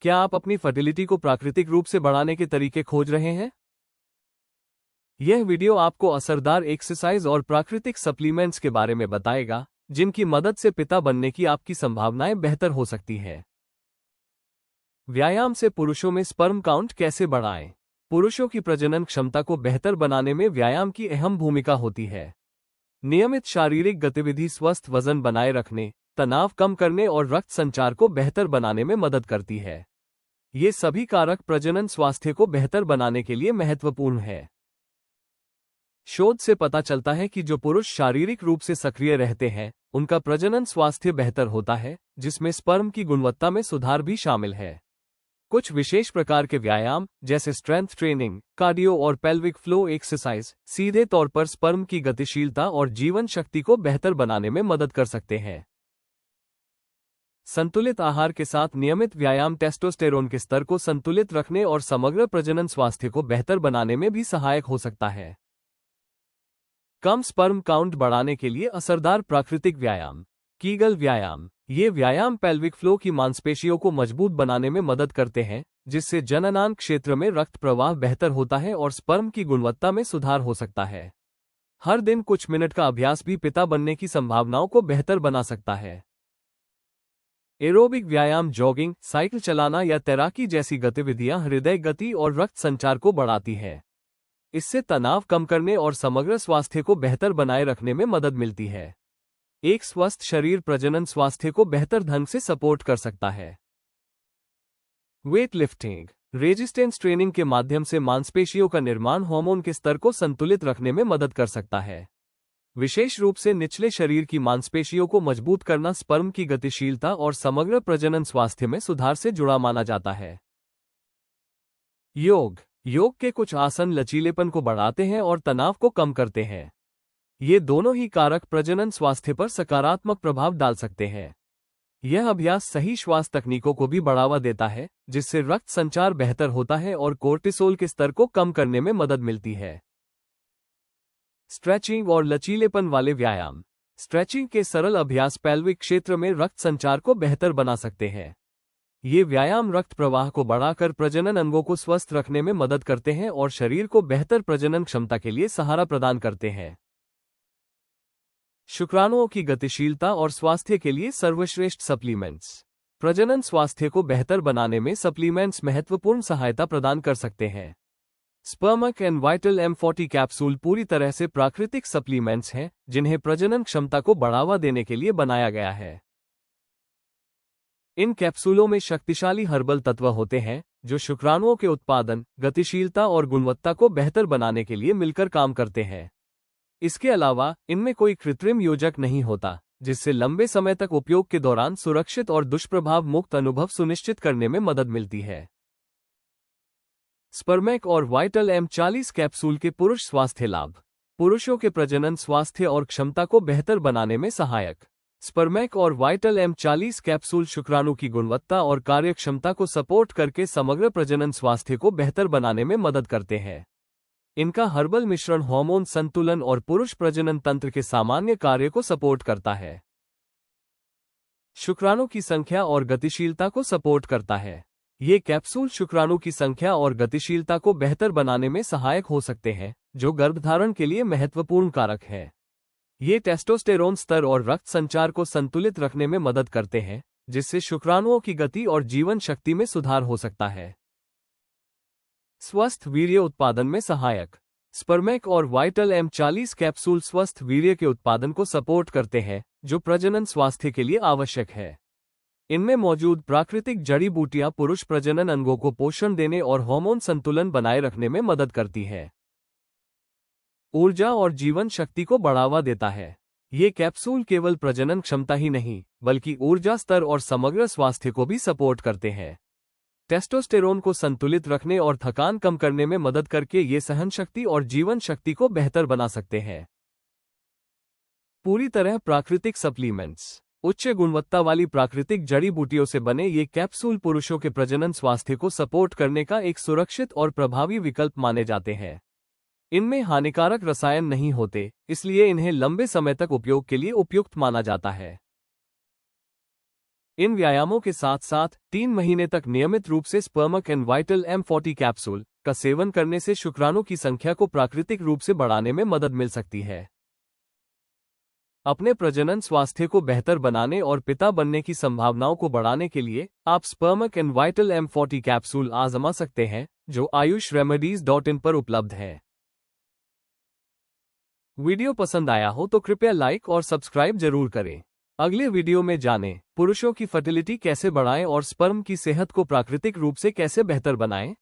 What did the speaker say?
क्या आप अपनी फर्टिलिटी को प्राकृतिक रूप से बढ़ाने के तरीके खोज रहे हैं? यह वीडियो आपको असरदार एक्सरसाइज और प्राकृतिक सप्लीमेंट्स के बारे में बताएगा, जिनकी मदद से पिता बनने की आपकी संभावनाएं बेहतर हो सकती है। व्यायाम से पुरुषों में स्पर्म काउंट कैसे बढ़ाएं? पुरुषों की प्रजनन क्षमता को बेहतर बनाने में व्यायाम की अहम भूमिका होती है। नियमित शारीरिक गतिविधि स्वस्थ वजन बनाए रखने, तनाव कम करने और रक्त संचार को बेहतर बनाने में मदद करती है। ये सभी कारक प्रजनन स्वास्थ्य को बेहतर बनाने के लिए महत्वपूर्ण है। शोध से पता चलता है कि जो पुरुष शारीरिक रूप से सक्रिय रहते हैं, उनका प्रजनन स्वास्थ्य बेहतर होता है, जिसमें स्पर्म की गुणवत्ता में सुधार भी शामिल है। कुछ विशेष प्रकार के व्यायाम, जैसे स्ट्रेंथ ट्रेनिंग, कार्डियो और पेल्विक फ्लो एक्सरसाइज, सीधे तौर पर स्पर्म की गतिशीलता और जीवन शक्ति को बेहतर बनाने में मदद कर सकते हैं। संतुलित आहार के साथ नियमित व्यायाम टेस्टोस्टेरोन के स्तर को संतुलित रखने और समग्र प्रजनन स्वास्थ्य को बेहतर बनाने में भी सहायक हो सकता है। कम स्पर्म काउंट बढ़ाने के लिए असरदार प्राकृतिक व्यायाम। कीगल व्यायाम। ये व्यायाम पेल्विक फ्लो की मांसपेशियों को मजबूत बनाने में मदद करते हैं, जिससे जननांग क्षेत्र में रक्त प्रवाह बेहतर होता है और स्पर्म की गुणवत्ता में सुधार हो सकता है। हर दिन कुछ मिनट का अभ्यास भी पिता बनने की संभावनाओं को बेहतर बना सकता है। एरोबिक व्यायाम जॉगिंग, साइकिल चलाना या तैराकी जैसी गतिविधियां हृदय गति और रक्त संचार को बढ़ाती है। इससे तनाव कम करने और समग्र स्वास्थ्य को बेहतर बनाए रखने में मदद मिलती है। एक स्वस्थ शरीर प्रजनन स्वास्थ्य को बेहतर ढंग से सपोर्ट कर सकता है। वेट लिफ्टिंग, रेजिस्टेंस ट्रेनिंग के माध्यम से मांसपेशियों का निर्माण हार्मोन के स्तर को संतुलित रखने में मदद कर सकता है। विशेष रूप से निचले शरीर की मांसपेशियों को मजबूत करना स्पर्म की गतिशीलता और समग्र प्रजनन स्वास्थ्य में सुधार से जुड़ा माना जाता है। योग के कुछ आसन लचीलेपन को बढ़ाते हैं और तनाव को कम करते हैं। ये दोनों ही कारक प्रजनन स्वास्थ्य पर सकारात्मक प्रभाव डाल सकते हैं। यह अभ्यास सही श्वास तकनीकों को भी बढ़ावा देता है, जिससे रक्त संचार बेहतर होता है और कोर्टिसोल के स्तर को कम करने में मदद मिलती है। स्ट्रेचिंग और लचीलेपन वाले व्यायाम। स्ट्रेचिंग के सरल अभ्यास पेल्विक क्षेत्र में रक्त संचार को बेहतर बना सकते हैं। ये व्यायाम रक्त प्रवाह को बढ़ाकर प्रजनन अंगों को स्वस्थ रखने में मदद करते हैं और शरीर को बेहतर प्रजनन क्षमता के लिए सहारा प्रदान करते हैं। शुक्राणुओं की गतिशीलता और स्वास्थ्य के लिए सर्वश्रेष्ठ सप्लीमेंट्स। प्रजनन स्वास्थ्य को बेहतर बनाने में सप्लीमेंट्स महत्वपूर्ण सहायता प्रदान कर सकते हैं। स्पर्मक एंड वाइटल M40 कैप्सूल पूरी तरह से प्राकृतिक सप्लीमेंट्स हैं, जिन्हें प्रजनन क्षमता को बढ़ावा देने के लिए बनाया गया है। इन कैप्सूलों में शक्तिशाली हर्बल तत्व होते हैं, जो शुक्राणुओं के उत्पादन, गतिशीलता और गुणवत्ता को बेहतर बनाने के लिए मिलकर काम करते हैं। इसके अलावा इनमें कोई कृत्रिम योजक नहीं होता, जिससे लंबे समय तक उपयोग के दौरान सुरक्षित और दुष्प्रभाव मुक्त अनुभव सुनिश्चित करने में मदद मिलती है। स्पर्मेक और वाइटल M40 कैप्सूल के पुरुष स्वास्थ्य लाभ। पुरुषों के प्रजनन स्वास्थ्य और क्षमता को बेहतर बनाने में सहायक। स्पर्मेक और वाइटल M40 कैप्सूल शुक्राणु की गुणवत्ता और कार्यक्षमता को सपोर्ट करके समग्र प्रजनन स्वास्थ्य को बेहतर बनाने में मदद करते हैं। इनका हर्बल मिश्रण हार्मोन संतुलन और पुरुष प्रजनन तंत्र के सामान्य कार्य को सपोर्ट करता है। शुक्राणु की संख्या और गतिशीलता को सपोर्ट करता है। ये कैप्सूल शुक्राणु की संख्या और गतिशीलता को बेहतर बनाने में सहायक हो सकते हैं, जो गर्भधारण के लिए महत्वपूर्ण कारक है। ये टेस्टोस्टेरोन स्तर और रक्त संचार को संतुलित रखने में मदद करते हैं, जिससे शुक्राणुओं की गति और जीवन शक्ति में सुधार हो सकता है। स्वस्थ वीर्य उत्पादन में सहायक। स्पर्मेक और वाइटल M40 कैप्सूल स्वस्थ वीर्य के उत्पादन को सपोर्ट करते हैं, जो प्रजनन स्वास्थ्य के लिए आवश्यक है। इनमें मौजूद प्राकृतिक जड़ी बूटियां पुरुष प्रजनन अंगों को पोषण देने और हार्मोन संतुलन बनाए रखने में मदद करती है। ऊर्जा और जीवन शक्ति को बढ़ावा देता है। ये कैप्सूल केवल प्रजनन क्षमता ही नहीं, बल्कि ऊर्जा स्तर और समग्र स्वास्थ्य को भी सपोर्ट करते हैं। टेस्टोस्टेरोन को संतुलित रखने और थकान कम करने में मदद करके ये सहनशक्ति और जीवन शक्ति को बेहतर बना सकते हैं। पूरी तरह प्राकृतिक सप्लीमेंट्स। उच्च गुणवत्ता वाली प्राकृतिक जड़ी बूटियों से बने ये कैप्सूल पुरुषों के प्रजनन स्वास्थ्य को सपोर्ट करने का एक सुरक्षित और प्रभावी विकल्प माने जाते हैं। इनमें हानिकारक रसायन नहीं होते, इसलिए इन्हें लंबे समय तक उपयोग के लिए उपयुक्त माना जाता है। इन व्यायामों के साथ साथ 3 महीने तक नियमित रूप से स्पर्मक एंड वाइटल M40 कैप्सूल का सेवन करने से शुक्राणु की संख्या को प्राकृतिक रूप से बढ़ाने में मदद मिल सकती है। अपने प्रजनन स्वास्थ्य को बेहतर बनाने और पिता बनने की संभावनाओं को बढ़ाने के लिए आप स्पर्मक एंड वाइटल M40 कैप्सूल आजमा सकते हैं, जो ayushRemedies.in पर उपलब्ध है। वीडियो पसंद आया हो तो कृपया लाइक और सब्सक्राइब जरूर करें। अगले वीडियो में जानें पुरुषों की फर्टिलिटी कैसे बढ़ाएं और स्पर्म की सेहत को प्राकृतिक रूप से कैसे बेहतर बनाएं।